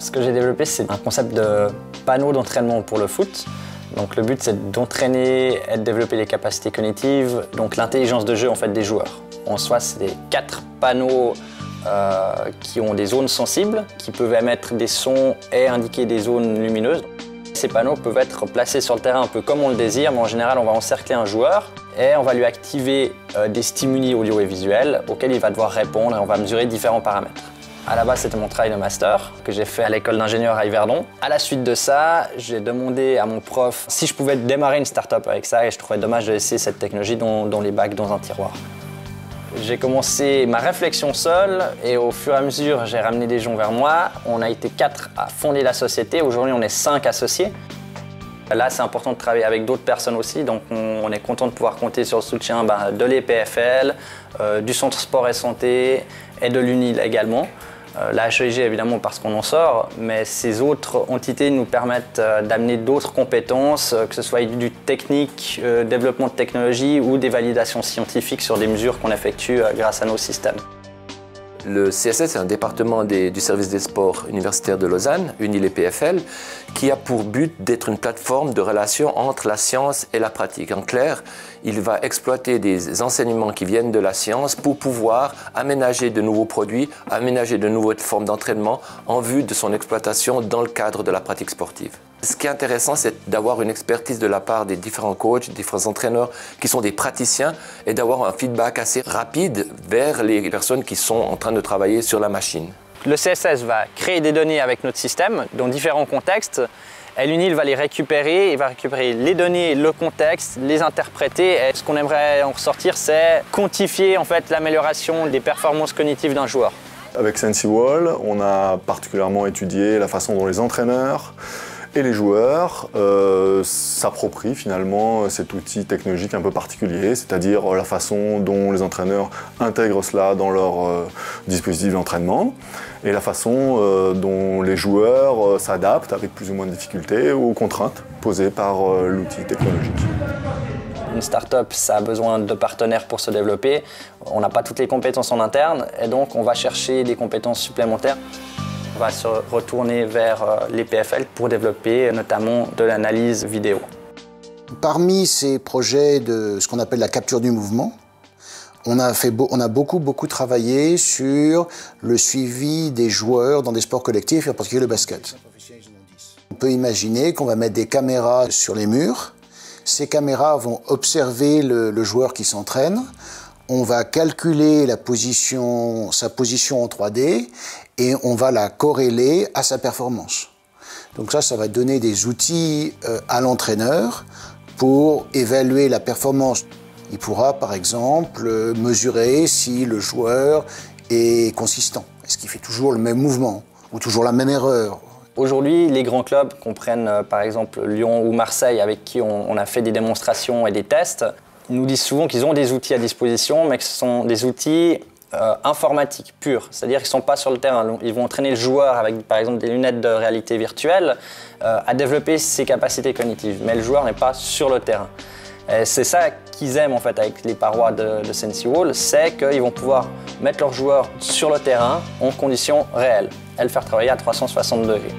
Ce que j'ai développé, c'est un concept de panneau d'entraînement pour le foot. Donc le but, c'est d'entraîner et de développer les capacités cognitives, donc l'intelligence de jeu en fait, des joueurs. En soi, c'est des 4 panneaux qui ont des zones sensibles, qui peuvent émettre des sons et indiquer des zones lumineuses. Ces panneaux peuvent être placés sur le terrain un peu comme on le désire, mais en général, on va encercler un joueur et on va lui activer des stimuli audio et visuels auxquels il va devoir répondre et on va mesurer différents paramètres. À la base, c'était mon travail de master que j'ai fait à l'école d'ingénieur à Yverdon. À la suite de ça, j'ai demandé à mon prof si je pouvais démarrer une start-up avec ça et je trouvais dommage de laisser cette technologie dans les bacs dans un tiroir. J'ai commencé ma réflexion seule et au fur et à mesure, j'ai ramené des gens vers moi. On a été 4 à fonder la société. Aujourd'hui, on est 5 associés. Là, c'est important de travailler avec d'autres personnes aussi, donc on est content de pouvoir compter sur le soutien de l'EPFL, du Centre Sport et Santé et de l'UNIL également. La HEIG évidemment parce qu'on en sort, mais ces autres entités nous permettent d'amener d'autres compétences, que ce soit du technique, développement de technologie ou des validations scientifiques sur des mesures qu'on effectue grâce à nos systèmes. Le CSS est un département du service des sports universitaires de Lausanne, UNIL et PFL, qui a pour but d'être une plateforme de relation entre la science et la pratique. En clair, il va exploiter des enseignements qui viennent de la science pour pouvoir aménager de nouveaux produits, aménager de nouvelles formes d'entraînement en vue de son exploitation dans le cadre de la pratique sportive. Ce qui est intéressant, c'est d'avoir une expertise de la part des différents coachs, des différents entraîneurs qui sont des praticiens et d'avoir un feedback assez rapide vers les personnes qui sont en train de travailler sur la machine. Le CSS va créer des données avec notre système dans différents contextes et l'UNIL va les récupérer, il va récupérer les données, le contexte, les interpréter et ce qu'on aimerait en ressortir, c'est quantifier en fait l'amélioration des performances cognitives d'un joueur. Avec SensiWall, on a particulièrement étudié la façon dont les entraîneurs et les joueurs s'approprient finalement cet outil technologique un peu particulier, c'est-à-dire la façon dont les entraîneurs intègrent cela dans leur dispositif d'entraînement et la façon dont les joueurs s'adaptent avec plus ou moins de difficultés aux contraintes posées par l'outil technologique. Une start-up, ça a besoin de partenaires pour se développer. On n'a pas toutes les compétences en interne et donc on va chercher des compétences supplémentaires. On va se retourner vers les PFL pour développer notamment de l'analyse vidéo. Parmi ces projets de ce qu'on appelle la capture du mouvement, on a beaucoup travaillé sur le suivi des joueurs dans des sports collectifs, et en particulier le basket. On peut imaginer qu'on va mettre des caméras sur les murs. Ces caméras vont observer le joueur qui s'entraîne. On va calculer sa position en 3D et on va la corréler à sa performance. Donc ça va donner des outils à l'entraîneur pour évaluer la performance. Il pourra par exemple mesurer si le joueur est consistant. Est-ce qu'il fait toujours le même mouvement ou toujours la même erreur? Aujourd'hui, les grands clubs comprennent par exemple Lyon ou Marseille avec qui on a fait des démonstrations et des tests. Ils nous disent souvent qu'ils ont des outils à disposition, mais que ce sont des outils informatiques purs. C'est-à-dire qu'ils ne sont pas sur le terrain. Ils vont entraîner le joueur avec par exemple des lunettes de réalité virtuelle à développer ses capacités cognitives. Mais le joueur n'est pas sur le terrain. C'est ça qu'ils aiment en fait avec les parois de SensiWall, c'est qu'ils vont pouvoir mettre leurs joueurs sur le terrain en conditions réelles et le faire travailler à 360 degrés.